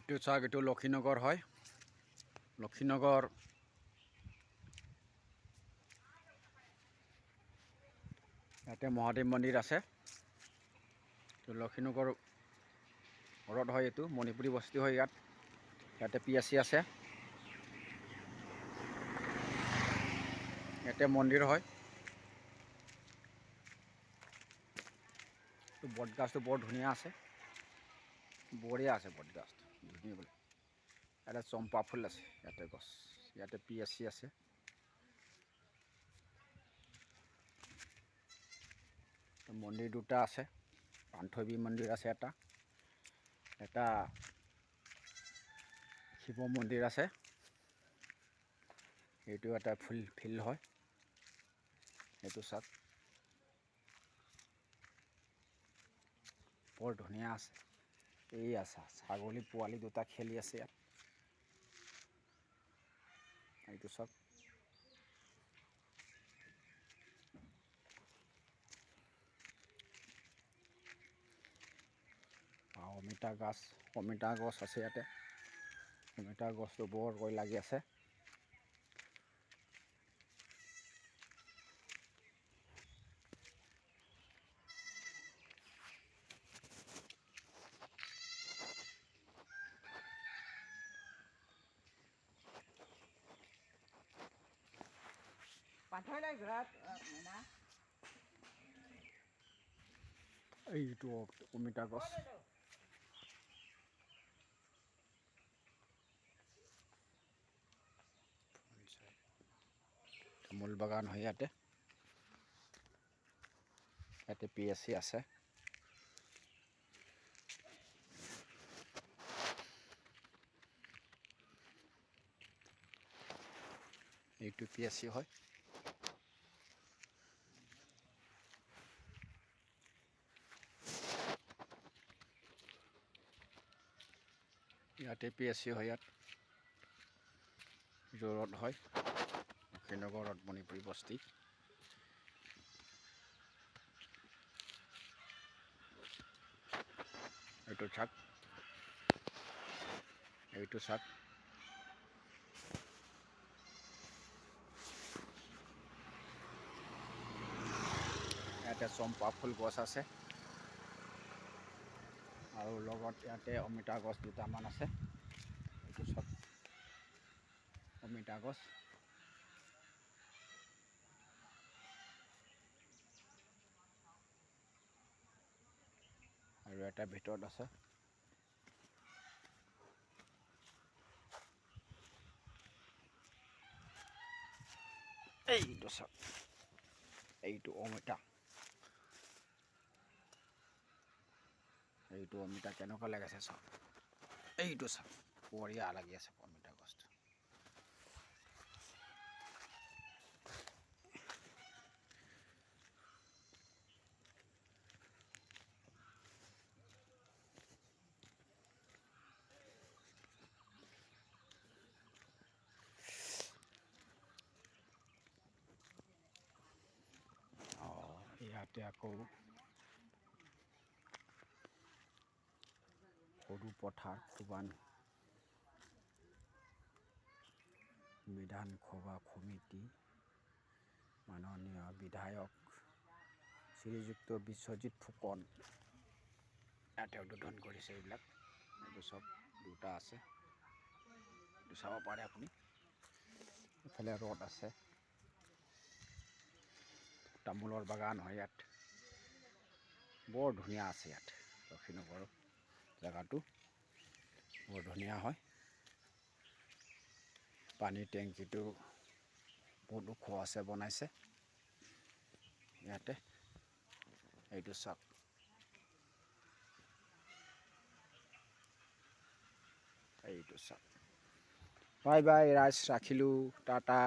এইটো চাওক, এইটো লক্ষীনগৰ হয়। লক্ষীনগৰ ইয়াতে মহাদেৱ মন্দিৰ আছে। লক্ষীনগৰ ঘৰত হয়, এইটো মণিপুৰী বস্তি হয়। ইয়াতে PSC আছে, ইয়াতে মন্দিৰ হয়। বটগাছটো বৰ ধুনীয়া আছে, বঢ়িয়া আছে বটগাছটো, ধুনীয়া বোলে। ইয়াতে চম্পা ফুল আছে, ইয়াতে গছ, ইয়াতে PSC আছে। মন্দিৰ দুটা আছে, পান্থৱী মন্দিৰ আছে, এটা শিৱ মন্দিৰ আছে। এইটো এটা ফিল্ড হয়, এইটো চাওক বৰ ধুনীয়া আছে। এই আছে ছাগলী পোৱালি দুটা খেলি আছে ইয়াত, এইটো চাওক। অমিতা গছ আছে ইয়াতে, অমিতা গছটো বৰকৈ লাগি আছে। এইটো অমিতা গছ, তামোল বাগান হয় ইয়াতে PSC আছে। এইটো PSC হয়। ইয়াতে PSC হয়, ইয়াত জোৰত হয়, লক্ষীনগৰত মণিপুৰী বস্তি। এইটো চাওক, এইটো চাওক, ইয়াতে চম্পা ফুল গছ আছে, আৰু লগত ইয়াতে অমিতা গছ দুটামান আছে। এইটো চাওক, অমিতা গছ। আৰু এটা ভিতৰত আছে। এইটো চাওক, এইটো অমিতা, এইটো অমিতা কেনেকুৱা লাগিছে চাওক, এইটো চাওক, বঢ়িয়া লাগি আছে অমিতা গছটো। ইয়াতে আকৌ সৰু পথাৰ, বিধানসভা সমিতি মাননীয় বিধায়ক শ্ৰীযুক্ত বিশ্বজিৎ ফুকন ইয়াতে উদ্বোধন কৰিছে। এইবিলাক এইটো চব দুটা আছে, এইটো চাব পাৰে আপুনি। এইফালে ৰড আছে, তামোলৰ বাগান হয় ইয়াত, বৰ ধুনীয়া আছে ইয়াত। লক্ষীনগৰৰ জেগাটো বৰ ধুনীয়া হয়। পানীৰ টেংকিটো বহুত ওখ আছে, বনাইছে ইয়াতে। এইটো চাওক, এইটো চাওক। বাই বাই ৰাইজ, ৰাখিলোঁ, টাটা।